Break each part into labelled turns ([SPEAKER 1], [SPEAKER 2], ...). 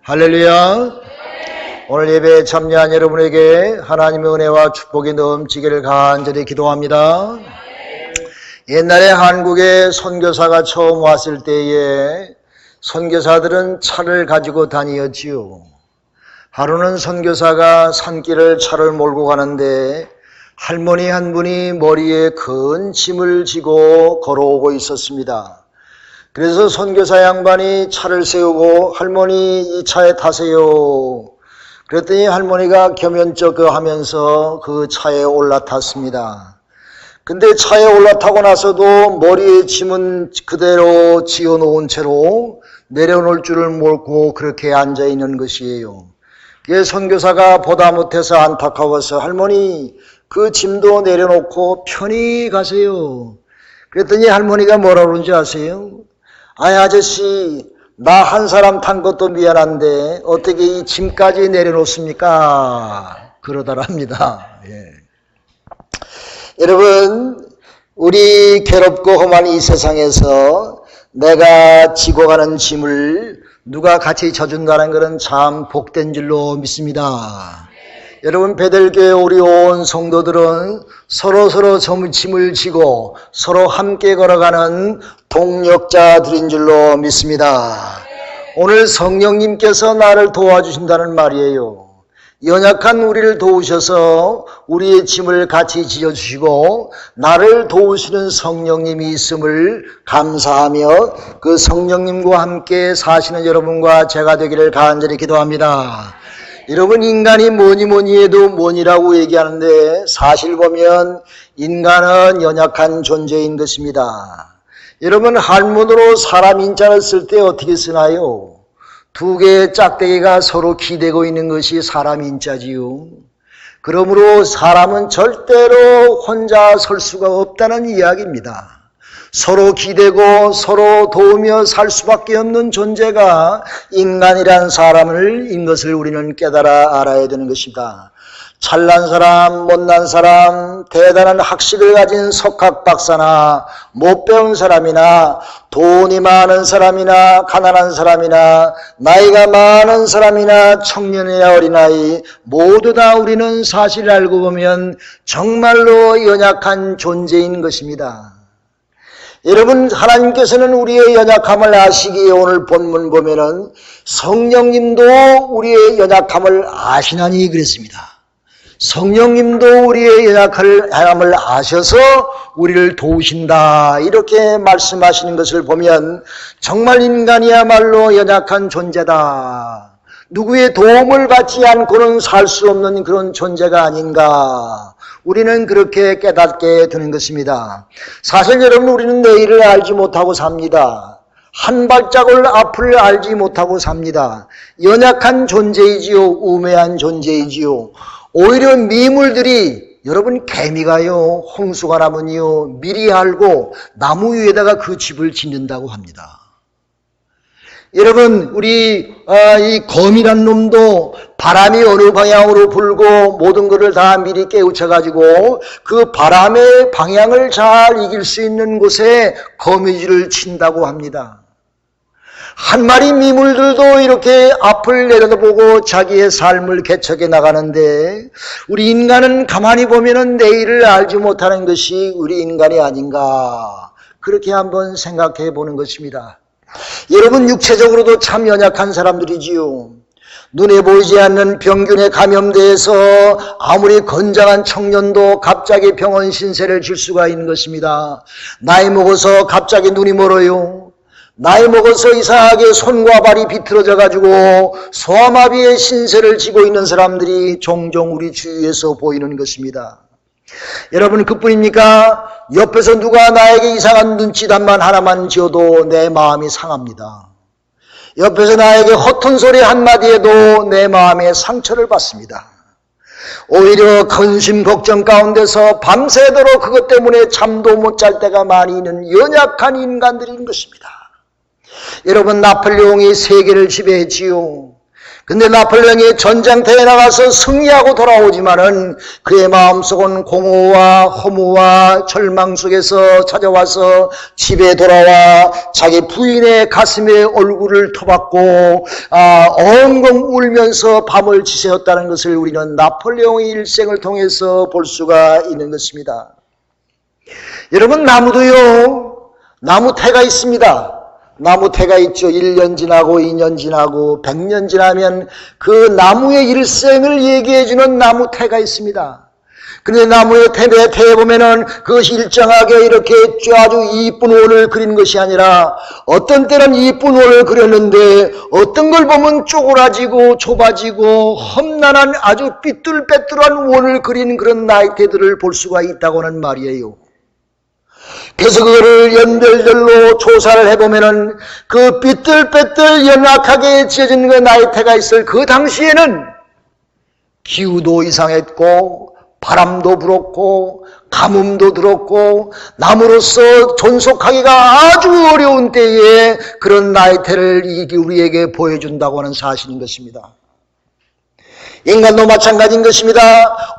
[SPEAKER 1] 할렐루야. 오늘 예배에 참여한 여러분에게 하나님의 은혜와 축복이 넘치기를 간절히 기도합니다. 옛날에 한국에 선교사가 처음 왔을 때에 선교사들은 차를 가지고 다니었지요. 하루는 선교사가 산길을 차를 몰고 가는데 할머니 한 분이 머리에 큰 짐을 지고 걸어오고 있었습니다. 그래서 선교사 양반이 차를 세우고 할머니 이 차에 타세요. 그랬더니 할머니가 겸연쩍 하면서 그 차에 올라탔습니다. 근데 차에 올라타고 나서도 머리에 짐은 그대로 지어놓은 채로 내려놓을 줄을 모르고 그렇게 앉아있는 것이에요. 그게 선교사가 보다 못해서 안타까워서 할머니 그 짐도 내려놓고 편히 가세요. 그랬더니 할머니가 뭐라 그러는지 아세요? 아이 아저씨 나 한 사람 탄 것도 미안한데 어떻게 이 짐까지 내려놓습니까? 그러더랍니다. 여러분 우리 괴롭고 험한 이 세상에서 내가 지고 가는 짐을 누가 같이 져준다는 것은 참 복된 줄로 믿습니다. 여러분 베델교회 우리 온 성도들은 서로 짐을 지고 서로 함께 걸어가는 동력자들인 줄로 믿습니다. 오늘 성령님께서 나를 도와주신다는 말이에요. 연약한 우리를 도우셔서 우리의 짐을 같이 지어주시고 나를 도우시는 성령님이 있음을 감사하며 그 성령님과 함께 사시는 여러분과 제가 되기를 간절히 기도합니다. 여러분 인간이 뭐니 해도 뭐니라고 얘기하는데 사실 보면 인간은 연약한 존재인 것입니다. 여러분 한문으로 사람 인자를 쓸 때 어떻게 쓰나요? 두 개의 짝대기가 서로 기대고 있는 것이 사람 인자지요. 그러므로 사람은 절대로 혼자 설 수가 없다는 이야기입니다. 서로 기대고 서로 도우며 살 수밖에 없는 존재가 인간이란 사람인 것을 우리는 깨달아 알아야 되는 것입니다. 잘난 사람, 못난 사람, 대단한 학식을 가진 석학 박사나 못 배운 사람이나 돈이 많은 사람이나 가난한 사람이나 나이가 많은 사람이나 청년이나 어린아이 모두 다 우리는 사실을 알고 보면 정말로 연약한 존재인 것입니다. 여러분 하나님께서는 우리의 연약함을 아시기에 오늘 본문 보면은 성령님도 우리의 연약함을 아시나니 그랬습니다. 성령님도 우리의 연약함을 아셔서 우리를 도우신다 이렇게 말씀하시는 것을 보면 정말 인간이야말로 연약한 존재다. 누구의 도움을 받지 않고는 살 수 없는 그런 존재가 아닌가. 우리는 그렇게 깨닫게 되는 것입니다. 사실 여러분 우리는 내일을 알지 못하고 삽니다. 한 발자국을 앞을 알지 못하고 삽니다. 연약한 존재이지요. 우매한 존재이지요. 오히려 미물들이 여러분 개미가요 홍수가 나면요 미리 알고 나무 위에다가 그 집을 짓는다고 합니다. 여러분 우리 이 거미란 놈도 바람이 어느 방향으로 불고 모든 것을 다 미리 깨우쳐가지고 그 바람의 방향을 잘 이길 수 있는 곳에 거미줄을 친다고 합니다. 한 마리 미물들도 이렇게 앞을 내려다보고 자기의 삶을 개척해 나가는데 우리 인간은 가만히 보면은 내일을 알지 못하는 것이 우리 인간이 아닌가 그렇게 한번 생각해 보는 것입니다. 여러분 육체적으로도 참 연약한 사람들이지요. 눈에 보이지 않는 병균에 감염돼서 아무리 건장한 청년도 갑자기 병원 신세를 질 수가 있는 것입니다. 나이 먹어서 갑자기 눈이 멀어요. 나이 먹어서 이상하게 손과 발이 비틀어져 가지고 소아마비의 신세를 지고 있는 사람들이 종종 우리 주위에서 보이는 것입니다. 여러분 그뿐입니까? 옆에서 누가 나에게 이상한 눈짓한만 하나만 지어도 내 마음이 상합니다. 옆에서 나에게 허튼 소리 한마디 해도 내 마음에 상처를 받습니다. 오히려 근심 걱정 가운데서 밤새도록 그것 때문에 잠도 못 잘 때가 많이 있는 연약한 인간들인 것입니다. 여러분 나폴레옹이 세계를 지배했지요. 근데 나폴레옹이 전장터에 나가서 승리하고 돌아오지만은 그의 마음속은 공허와 허무와 절망 속에서 찾아와서 집에 돌아와 자기 부인의 가슴에 얼굴을 터박고 엉엉 울면서 밤을 지새웠다는 것을 우리는 나폴레옹의 일생을 통해서 볼 수가 있는 것입니다. 여러분, 나무도요, 나무태가 있습니다. 나무태가 있죠. 1년 지나고 2년 지나고 100년 지나면 그 나무의 일생을 얘기해주는 나무태가 있습니다. 그런데 나무의 태에 보면은 그것이 일정하게 이렇게 아주 이쁜 원을 그리는 것이 아니라 어떤 때는 이쁜 원을 그렸는데 어떤 걸 보면 쪼그라지고 좁아지고 험난한 아주 삐뚤빼뚤한 원을 그리는 그런 나이테들을 볼 수가 있다고는 말이에요. 그래서 그거를 연별별로 조사를 해보면은 그 삐뚤빼뚤 연약하게 지어진 그 나이테가 있을 그 당시에는 기후도 이상했고 바람도 불었고 가뭄도 들었고 나무로서 존속하기가 아주 어려운 때에 그런 나이테를 우리에게 보여준다고 하는 사실인 것입니다. 인간도 마찬가지인 것입니다.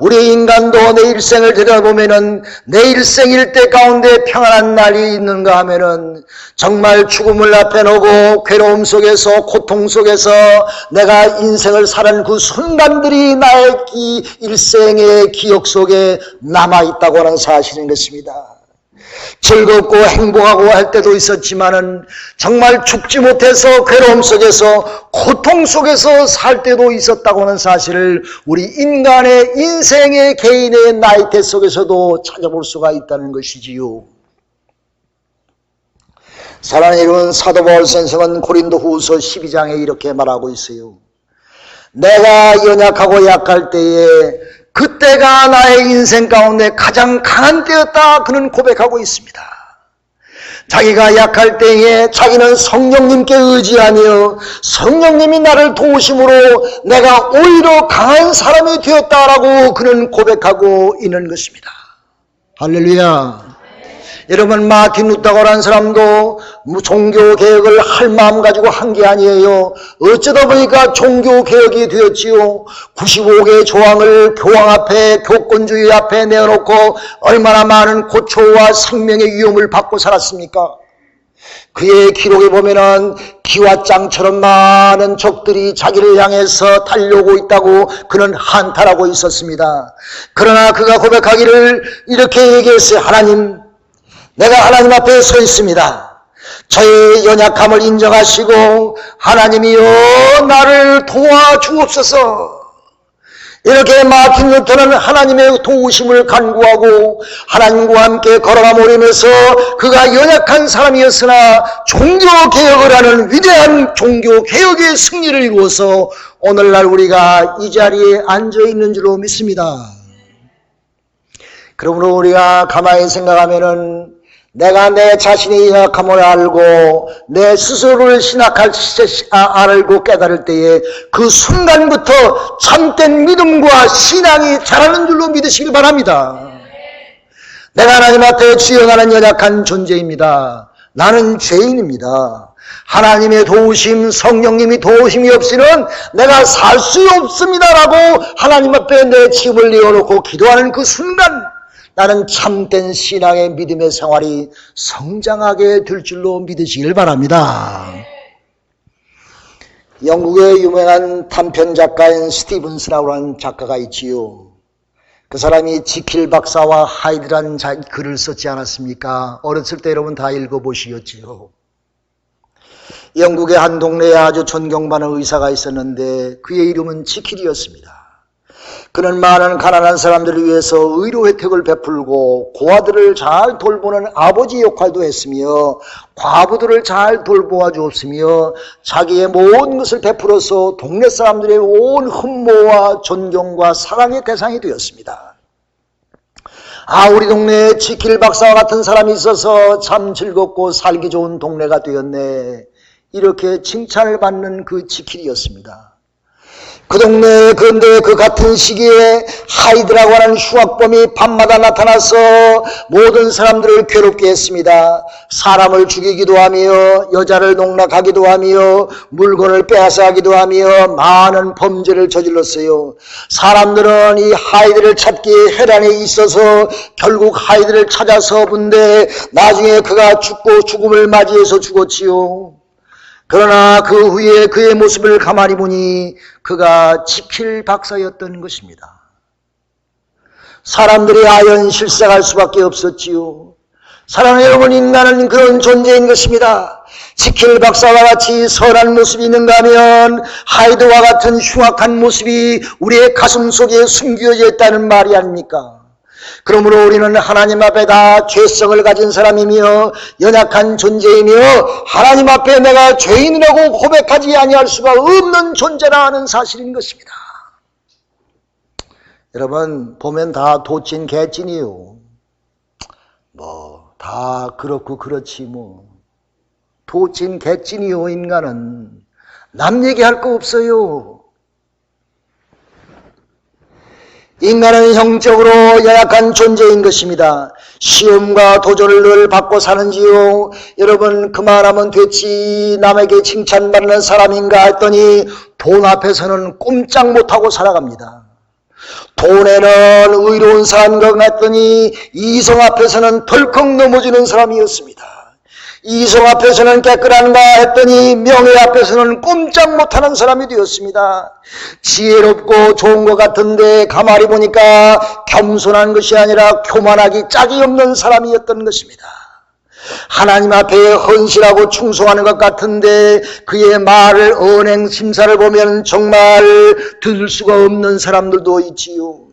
[SPEAKER 1] 우리 인간도 내 일생을 들여다보면은 내 일생일 때 가운데 평안한 날이 있는가 하면은 정말 죽음을 앞에 놓고 괴로움 속에서 고통 속에서 내가 인생을 살은 그 순간들이 나의 일생의 기억 속에 남아있다고 하는 사실인 것입니다. 즐겁고 행복하고 할 때도 있었지만은 정말 죽지 못해서 괴로움 속에서 고통 속에서 살 때도 있었다고 하는 사실을 우리 인간의 인생의 개인의 나이테 속에서도 찾아볼 수가 있다는 것이지요. 사랑하는 여러분, 사도 바울 선생은 고린도후서 12장에 이렇게 말하고 있어요. 내가 연약하고 약할 때에 그때가 나의 인생 가운데 가장 강한 때였다, 그는 고백하고 있습니다. 자기가 약할 때에 자기는 성령님께 의지하며 성령님이 나를 도우심으로 내가 오히려 강한 사람이 되었다라고 그는 고백하고 있는 것입니다. 할렐루야. 여러분, 마틴 루터라는 사람도 종교개혁을 할 마음 가지고 한 게 아니에요. 어쩌다 보니까 종교개혁이 되었지요. 95개의 조항을 교황 앞에, 교권주의 앞에 내어놓고 얼마나 많은 고초와 생명의 위험을 받고 살았습니까? 그의 기록에 보면은 기와장처럼 많은 적들이 자기를 향해서 달려오고 있다고 그는 한탄하고 있었습니다. 그러나 그가 고백하기를 이렇게 얘기했어요. 하나님, 내가 하나님 앞에 서 있습니다. 저의 연약함을 인정하시고 하나님이여 나를 도와주옵소서. 이렇게 마틴 루터는 하나님의 도우심을 간구하고 하나님과 함께 걸어가면서 그가 연약한 사람이었으나 종교개혁을 하는 위대한 종교개혁의 승리를 이루어서 오늘날 우리가 이 자리에 앉아있는 줄로 믿습니다. 그러므로 우리가 가만히 생각하면은 내가 내 자신의 연약함을 알고 내 스스로를 알고 깨달을 때에 그 순간부터 참된 믿음과 신앙이 자라는 줄로 믿으시길 바랍니다. 내가 하나님 앞에 주영하는 연약한 존재입니다. 나는 죄인입니다. 하나님의 도우심, 성령님이 도우심이 없이는 내가 살 수 없습니다라고 하나님 앞에 내 짐을 내어놓고 기도하는 그 순간 나는 참된 신앙의 믿음의 생활이 성장하게 될 줄로 믿으시길 바랍니다. 영국의 유명한 단편 작가인 스티븐스라고 하는 작가가 있지요. 그 사람이 지킬 박사와 하이드라는 글을 썼지 않았습니까? 어렸을 때 여러분 다 읽어보시겠지요. 영국의 한 동네에 아주 존경받는 의사가 있었는데 그의 이름은 지킬이었습니다. 그는 많은 가난한 사람들을 위해서 의료 혜택을 베풀고 고아들을 잘 돌보는 아버지 역할도 했으며 과부들을 잘 돌보아 주었으며 자기의 모든 것을 베풀어서 동네 사람들의 온 흠모와 존경과 사랑의 대상이 되었습니다. 우리 동네에 지킬 박사와 같은 사람이 있어서 참 즐겁고 살기 좋은 동네가 되었네, 이렇게 칭찬을 받는 그 지킬이었습니다. 그 동네 근데 그 같은 시기에 하이드라고 하는 흉악범이 밤마다 나타나서 모든 사람들을 괴롭게 했습니다. 사람을 죽이기도 하며 여자를 농락하기도 하며 물건을 빼앗아가기도 하며 많은 범죄를 저질렀어요. 사람들은 이 하이드를 찾기에 혈안에 있어서 결국 하이드를 찾아서 본데 나중에 그가 죽음을 맞이해서 죽었지요. 그러나 그 후에 그의 모습을 가만히 보니 그가 지킬 박사였던 것입니다. 사람들이 아연 실색할 수밖에 없었지요. 사랑하는 여러분, 인간은 그런 존재인 것입니다. 지킬 박사와 같이 선한 모습이 있는가 하면 하이드와 같은 흉악한 모습이 우리의 가슴 속에 숨겨져 있다는 말이 아닙니까? 그러므로 우리는 하나님 앞에 다 죄성을 가진 사람이며 연약한 존재이며 하나님 앞에 내가 죄인이라고 고백하지 아니할 수가 없는 존재라는 사실인 것입니다. 여러분, 보면 다 도찐 개찐이요. 다 그렇고 그렇지 도찐 개찐이요. 인간은 남 얘기할 거 없어요. 인간은 형적으로 연약한 존재인 것입니다. 시험과 도전을 늘 받고 사는지요. 여러분, 그만하면 됐지 남에게 칭찬받는 사람인가 했더니 돈 앞에서는 꼼짝 못하고 살아갑니다. 돈에는 의로운 사람인가 했더니 이성 앞에서는 덜컥 넘어지는 사람이었습니다. 이성 앞에서는 깨끗한가 했더니 명예 앞에서는 꼼짝 못하는 사람이 되었습니다. 지혜롭고 좋은 것 같은데 가만히 보니까 겸손한 것이 아니라 교만하기 짝이 없는 사람이었던 것입니다. 하나님 앞에 헌신하고 충성하는 것 같은데 그의 말을 언행 심사를 보면 정말 들을 수가 없는 사람들도 있지요.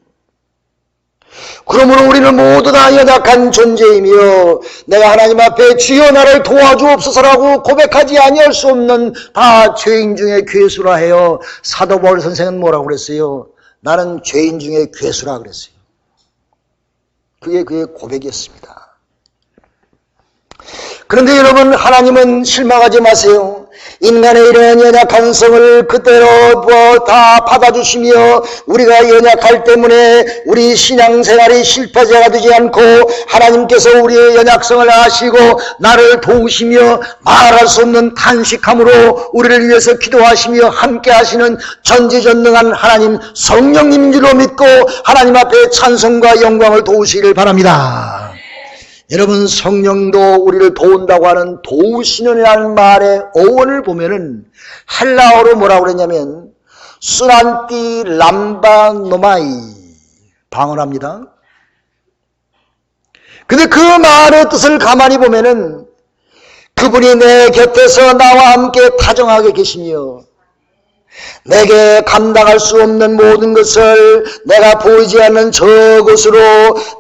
[SPEAKER 1] 그러므로 우리는 모두 다 연약한 존재이며 내가 하나님 앞에 주여 나를 도와주옵소서라고 고백하지 아니할 수 없는 다 죄인 중에 괴수라 해요. 사도 바울 선생은 뭐라고 그랬어요? 나는 죄인 중에 괴수라 그랬어요. 그게 그의 고백이었습니다. 그런데 여러분, 하나님은 실망하지 마세요. 인간의 이런 연약한 성을 그대로 다 받아주시며 우리가 연약할 때문에 우리 신앙생활이 실패자가 되지 않고 하나님께서 우리의 연약성을 아시고 나를 도우시며 말할 수 없는 탄식함으로 우리를 위해서 기도하시며 함께 하시는 전지전능한 하나님 성령님인 줄로 믿고 하나님 앞에 찬송과 영광을 도우시기를 바랍니다. 여러분, 성령도 우리를 도운다고 하는 도우시는이라는 말의 어원을 보면은 헬라어로 뭐라고 그랬냐면 수란띠 람바노마이 방언합니다. 근데 그 말의 뜻을 가만히 보면은 그분이 내 곁에서 나와 함께 다정하게 계시며 내게 감당할 수 없는 모든 것을 내가 보이지 않는 저것으로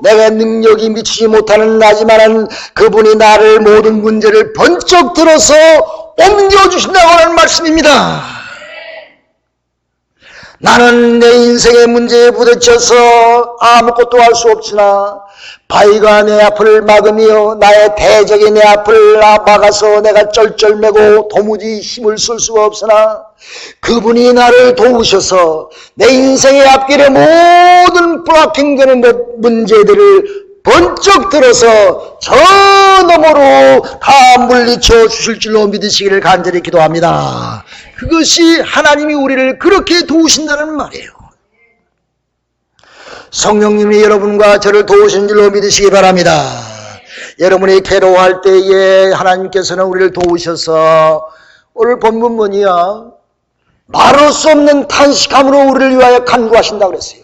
[SPEAKER 1] 내가 능력이 미치지 못하는 나지만은 그분이 나를 모든 문제를 번쩍 들어서 옮겨주신다고 하는 말씀입니다. 나는 내 인생의 문제에 부딪혀서 아무것도 할 수 없으나 바위가 내 앞을 막으며 나의 대적이 내 앞을 막아서 내가 쩔쩔매고 도무지 힘을 쓸 수가 없으나 그분이 나를 도우셔서 내 인생의 앞길의 모든 브라킹되는 문제들을 번쩍 들어서 저 너머로 다 물리쳐 주실 줄로 믿으시기를 간절히 기도합니다. 그것이 하나님이 우리를 그렇게 도우신다는 말이에요. 성령님이 여러분과 저를 도우신 줄로 믿으시기 바랍니다. 여러분이 괴로워할 때에 하나님께서는 우리를 도우셔서 오늘 본문 뭐냐? 말할 수 없는 탄식함으로 우리를 위하여 간구하신다고 그랬어요.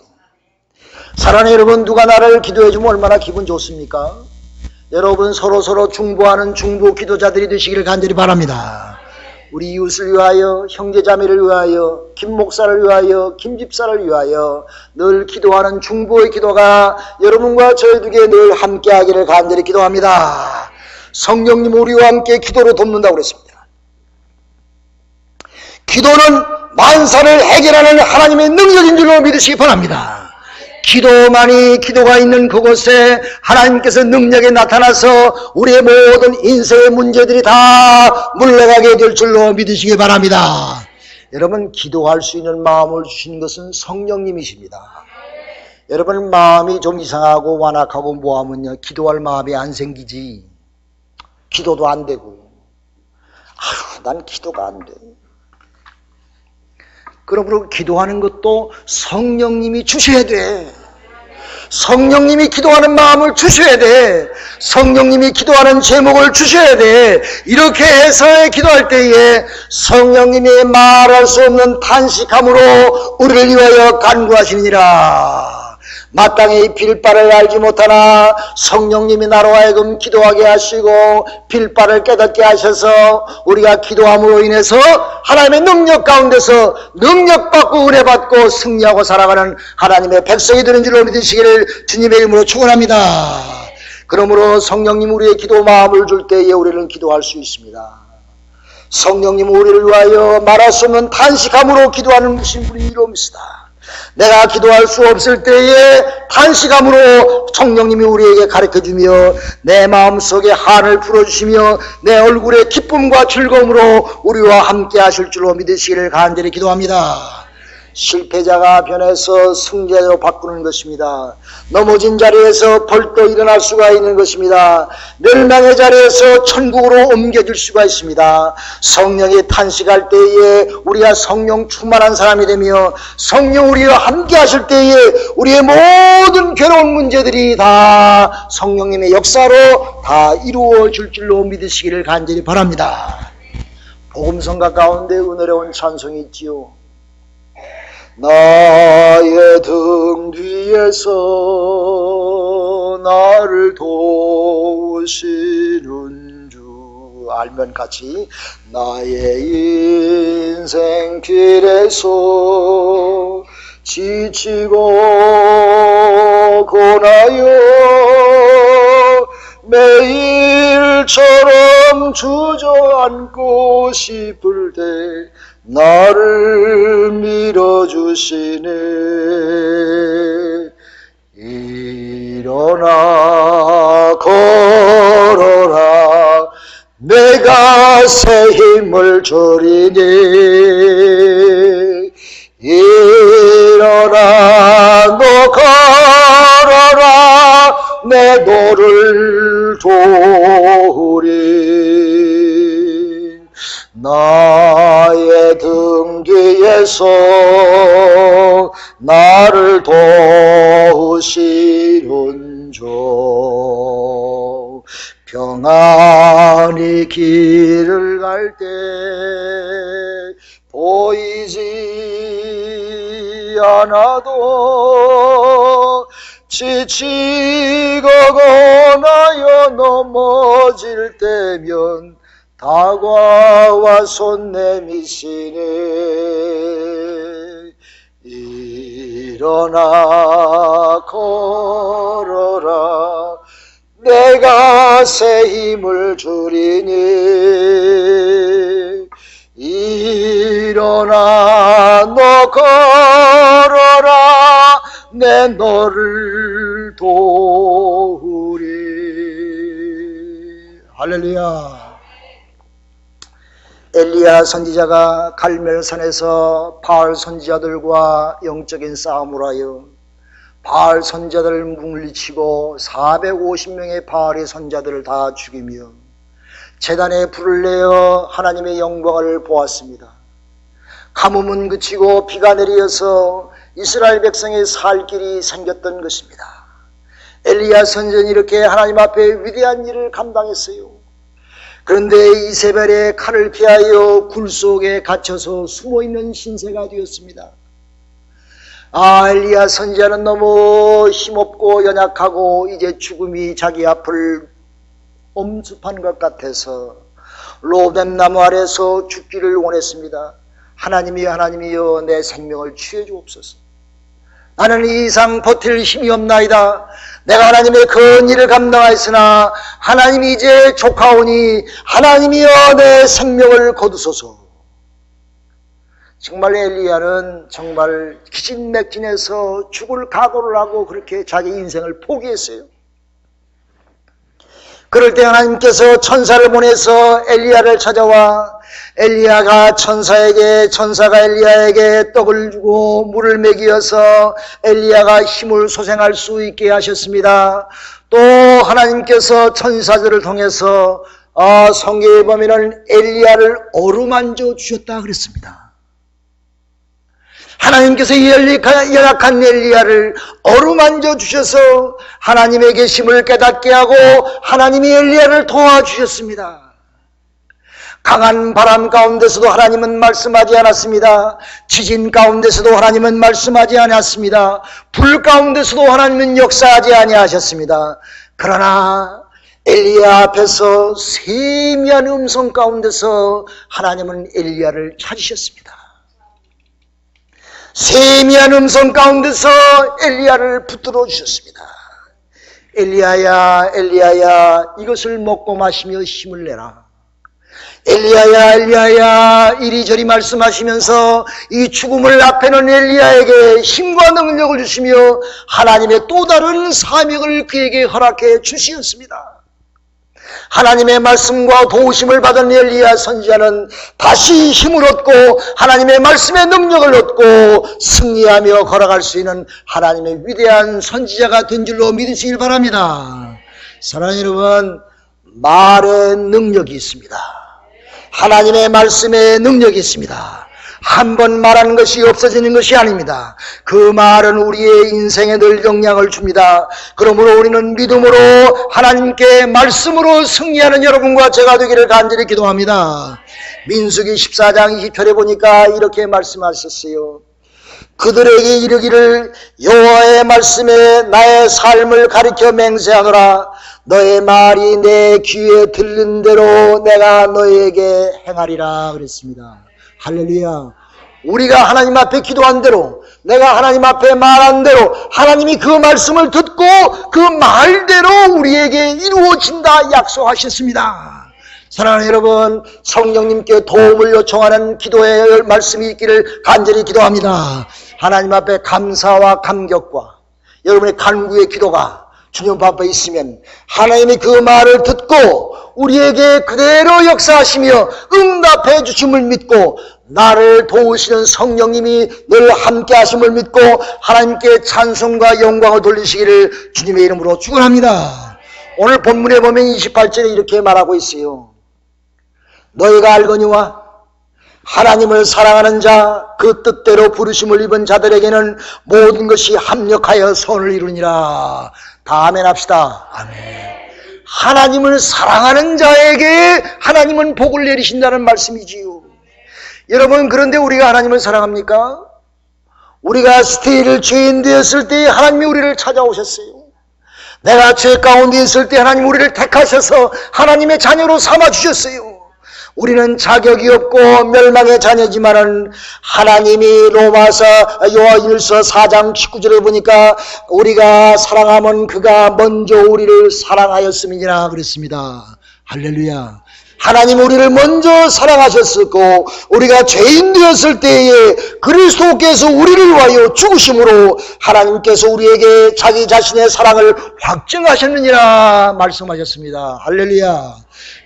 [SPEAKER 1] 사랑하는 여러분, 누가 나를 기도해 주면 얼마나 기분 좋습니까? 여러분 서로 중보하는 중보 기도자들이 되시기를 간절히 바랍니다. 우리 이웃을 위하여, 형제자매를 위하여, 김 목사를 위하여, 김 집사를 위하여 늘 기도하는 중보의 기도가 여러분과 저희에게 늘 함께하기를 간절히 기도합니다. 성령님 우리와 함께 기도로 돕는다고 그랬습니다. 기도는 만사를 해결하는 하나님의 능력인 줄로 믿으시기 바랍니다. 기도가 있는 그곳에 하나님께서 능력이 나타나서 우리의 모든 인생의 문제들이 다 물러가게 될 줄로 믿으시기 바랍니다. 여러분, 기도할 수 있는 마음을 주신 것은 성령님이십니다. 여러분, 마음이 좀 이상하고 완악하고 뭐하면요, 기도할 마음이 안 생기지. 기도도 안 되고. 난 기도가 안 돼. 그러므로 기도하는 것도 성령님이 주셔야 돼. 성령님이 기도하는 마음을 주셔야 돼. 성령님이 기도하는 제목을 주셔야 돼. 이렇게 해서 기도할 때에 성령님이 말할 수 없는 탄식함으로 우리를 위하여 간구하시느니라. 마땅히 빌 바를 알지 못하나 성령님이 나로 하여금 기도하게 하시고 빌 바를 깨닫게 하셔서 우리가 기도함으로 인해서 하나님의 능력 가운데서 능력받고 은혜받고 승리하고 살아가는 하나님의 백성이 되는 줄로 믿으시기를 주님의 이름으로 축원합니다. 그러므로 성령님 우리의 기도 마음을 줄 때에 우리는 기도할 수 있습니다. 성령님 우리를 위하여 말할 수 없는 탄식함으로 기도하는 분이 이루옵니다. 내가 기도할 수 없을 때에 탄식함으로 성령님이 우리에게 가르쳐주며 내 마음속에 한을 풀어주시며 내 얼굴에 기쁨과 즐거움으로 우리와 함께 하실 줄로 믿으시기를 간절히 기도합니다. 실패자가 변해서 승자로 바꾸는 것입니다. 넘어진 자리에서 벌떡 일어날 수가 있는 것입니다. 멸망의 자리에서 천국으로 옮겨질 수가 있습니다. 성령이 탄식할 때에 우리가 성령 충만한 사람이 되며 성령 우리와 함께 하실 때에 우리의 모든 괴로운 문제들이 다 성령님의 역사로 다 이루어질 줄로 믿으시기를 간절히 바랍니다. 복음성가 가운데 은혜로운 찬송이 있지요. 나의 등 뒤에서 나를 도우시는 주. 알면 같이. 나의 인생 길에서 지치고 고나여 매일처럼 주저앉고 싶을 때 나를 밀어주시네. 일어나 걸어라 내가 새 힘을 주리니. 일어나 너 걸어라 내 너를 도우리. 나의 등 뒤에서 나를 도우시는 주. 평안히 길을 갈 때 보이지 않아도 지치고 고나여 넘어질 때면 다가와 손 내미시네. 일어나 걸어라 내가 새 힘을 주리니. 일어나 너 걸어라 내 너를 도우리. 할렐루야. 엘리야 선지자가 갈멜산에서 바알 선지자들과 영적인 싸움을 하여 바알 선지자들을 물리치고 450명의 바알의 선지자들을 다 죽이며 제단에 불을 내어 하나님의 영광을 보았습니다. 가뭄은 그치고 비가 내려서 이스라엘 백성의 살 길이 생겼던 것입니다. 엘리야 선지자는 이렇게 하나님 앞에 위대한 일을 감당했어요. 그런데 이세벨의 칼을 피하여 굴 속에 갇혀서 숨어있는 신세가 되었습니다. 엘리야 선지자는 너무 힘없고 연약하고 이제 죽음이 자기 앞을 엄습한 것 같아서 로뎀나무 아래서 죽기를 원했습니다. 하나님이여 내 생명을 취해 주옵소서. 나는 이 이상 버틸 힘이 없나이다. 내가 하나님의 큰 일을 감당하였으나 하나님이 이제 족하오니 하나님이여 내 생명을 거두소서. 정말 엘리야는 정말 기진맥진해서 죽을 각오를 하고 그렇게 자기 인생을 포기했어요. 그럴 때 하나님께서 천사를 보내서 엘리야를 찾아와 엘리야가 천사가 엘리야에게 떡을 주고 물을 먹이어서 엘리야가 힘을 소생할 수 있게 하셨습니다. 또 하나님께서 천사들을 통해서 성경에 보면은 엘리야를 어루만져 주셨다 그랬습니다. 하나님께서 연약한 엘리야를 어루만져 주셔서 하나님의 계심을 깨닫게 하고 하나님이 엘리야를 도와주셨습니다. 강한 바람 가운데서도 하나님은 말씀하지 않았습니다. 지진 가운데서도 하나님은 말씀하지 않았습니다. 불 가운데서도 하나님은 역사하지 아니하셨습니다. 그러나 엘리야 앞에서 세미한 음성 가운데서 하나님은 엘리야를 찾으셨습니다. 세미한 음성 가운데서 엘리야를 붙들어 주셨습니다. 엘리야야, 엘리야야, 이것을 먹고 마시며 힘을 내라. 엘리야야, 엘리야야, 이리저리 말씀하시면서 이 죽음을 앞에 놓은 엘리야에게 힘과 능력을 주시며 하나님의 또 다른 사명을 그에게 허락해 주시었습니다. 하나님의 말씀과 도우심을 받은 엘리야 선지자는 다시 힘을 얻고 하나님의 말씀의 능력을 얻고 승리하며 걸어갈 수 있는 하나님의 위대한 선지자가 된 줄로 믿으시길 바랍니다. 사랑하는 여러분, 말의 능력이 있습니다. 하나님의 말씀에 능력이 있습니다. 한 번 말하는 것이 없어지는 것이 아닙니다. 그 말은 우리의 인생에 늘 영향을 줍니다. 그러므로 우리는 믿음으로 하나님께 말씀으로 승리하는 여러분과 제가 되기를 간절히 기도합니다. 민수기 14장 20절에 보니까 이렇게 말씀하셨어요. 그들에게 이르기를 여호와의 말씀에 나의 삶을 가리켜 맹세하노라. 너의 말이 내 귀에 들린 대로 내가 너에게 행하리라 그랬습니다. 할렐루야. 우리가 하나님 앞에 기도한 대로, 내가 하나님 앞에 말한 대로 하나님이 그 말씀을 듣고 그 말대로 우리에게 이루어진다 약속하셨습니다. 사랑하는 여러분, 성령님께 도움을 요청하는 기도의 말씀이 있기를 간절히 기도합니다. 하나님 앞에 감사와 감격과 여러분의 간구의 기도가 주님 앞에 있으면 하나님이 그 말을 듣고 우리에게 그대로 역사하시며 응답해 주심을 믿고 나를 도우시는 성령님이 늘 함께 하심을 믿고 하나님께 찬송과 영광을 돌리시기를 주님의 이름으로 축원합니다. 오늘 본문에 보면 28절에 이렇게 말하고 있어요. 너희가 알거니와 하나님을 사랑하는 자, 그 뜻대로 부르심을 입은 자들에게는 모든 것이 합력하여 선을 이루니라. 다 아멘 합시다. 아멘. 하나님을 사랑하는 자에게 하나님은 복을 내리신다는 말씀이지요. 여러분, 그런데 우리가 하나님을 사랑합니까? 우리가 스테이를 죄인 되었을 때 하나님이 우리를 찾아오셨어요. 내가 죄 가운데 있을 때 하나님 우리를 택하셔서 하나님의 자녀로 삼아주셨어요. 우리는 자격이 없고 멸망의 자녀지만은 하나님이 로마서 요한일서 4장 19절에 보니까 우리가 사랑하면 그가 먼저 우리를 사랑하였음이니라 그랬습니다. 할렐루야. 하나님 우리를 먼저 사랑하셨었고 우리가 죄인 되었을 때에 그리스도께서 우리를 위하여 죽으심으로 하나님께서 우리에게 자기 자신의 사랑을 확증하셨느니라 말씀하셨습니다. 할렐루야.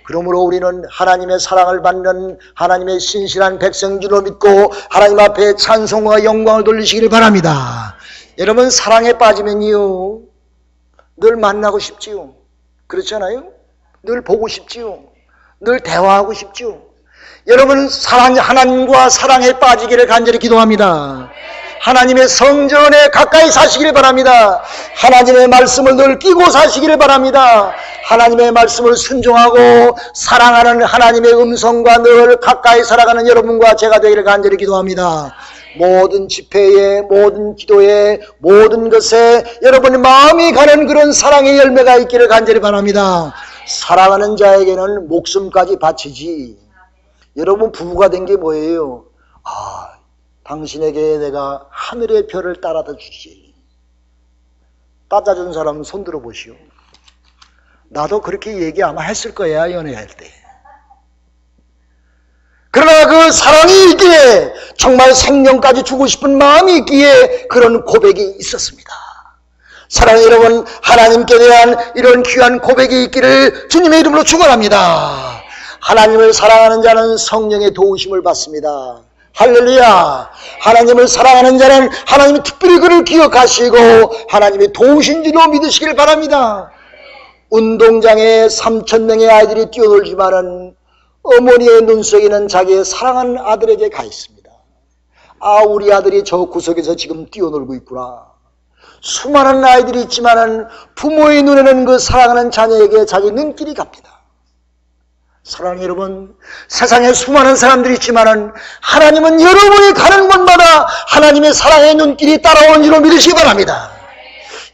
[SPEAKER 1] 그러므로 우리는 하나님의 사랑을 받는 하나님의 신실한 백성줄로 믿고 하나님 앞에 찬송과 영광을 돌리시기를 바랍니다. 여러분, 사랑에 빠지면요 늘 만나고 싶지요. 그렇잖아요? 늘 보고 싶지요. 늘 대화하고 싶지요. 여러분, 하나님과 사랑에 빠지기를 간절히 기도합니다. 하나님의 성전에 가까이 사시기를 바랍니다. 하나님의 말씀을 늘 끼고 사시기를 바랍니다. 하나님의 말씀을 순종하고 사랑하는 하나님의 음성과 늘 가까이 살아가는 여러분과 제가 되기를 간절히 기도합니다. 모든 집회에, 모든 기도에, 모든 것에 여러분의 마음이 가는 그런 사랑의 열매가 있기를 간절히 바랍니다. 사랑하는 자에게는 목숨까지 바치지. 여러분, 부부가 된 게 뭐예요? 당신에게 내가 하늘의 별을 따라다 주지. 따져준 사람 손 들어보시오. 나도 그렇게 얘기 아마 했을 거야, 연애할 때. 그러나 그 사랑이 있기에, 정말 생명까지 주고 싶은 마음이 있기에 그런 고백이 있었습니다. 사랑하는 여러분, 하나님께 대한 이런 귀한 고백이 있기를 주님의 이름으로 축원합니다. 하나님을 사랑하는 자는 성령의 도우심을 받습니다. 할렐루야. 하나님을 사랑하는 자는 하나님이 특별히 그를 기억하시고 하나님의 도우신 줄로 믿으시길 바랍니다. 운동장에 3,000명의 아이들이 뛰어놀지만은 어머니의 눈 속에는 자기의 사랑하는 아들에게 가 있습니다. 아, 우리 아들이 저 구석에서 지금 뛰어놀고 있구나. 수많은 아이들이 있지만은 부모의 눈에는 그 사랑하는 자녀에게 자기 눈길이 갑니다. 사랑하는 여러분, 세상에 수많은 사람들이 있지만은 하나님은 여러분이 가는 곳마다 하나님의 사랑의 눈길이 따라오는 줄로 믿으시기 바랍니다.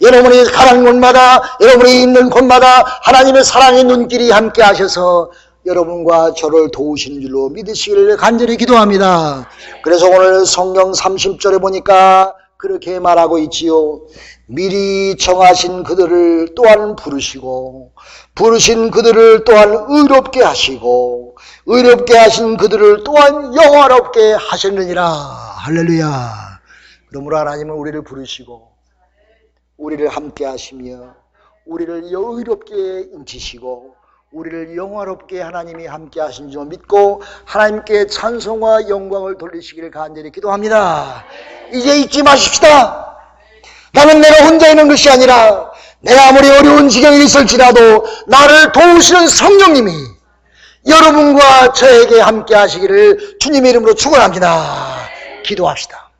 [SPEAKER 1] 여러분이 가는 곳마다, 여러분이 있는 곳마다 하나님의 사랑의 눈길이 함께 하셔서 여러분과 저를 도우시는 줄로 믿으시기를 간절히 기도합니다. 그래서 오늘 성경 30절에 보니까 그렇게 말하고 있지요. 미리 정하신 그들을 또한 부르시고 부르신 그들을 또한 의롭게 하시고 의롭게 하신 그들을 또한 영화롭게 하셨느니라. 할렐루야. 그러므로 하나님은 우리를 부르시고 우리를 함께 하시며 우리를 의롭게 인치시고 우리를 영화롭게 하나님이 함께 하신 줄 믿고 하나님께 찬송과 영광을 돌리시기를 간절히 기도합니다. 이제 잊지 마십시다. 나는 내가 혼자 있는 것이 아니라 내가 아무리 어려운 지경에 있을지라도 나를 도우시는 성령님이 여러분과 저에게 함께 하시기를 주님의 이름으로 축원합니다. 기도합시다.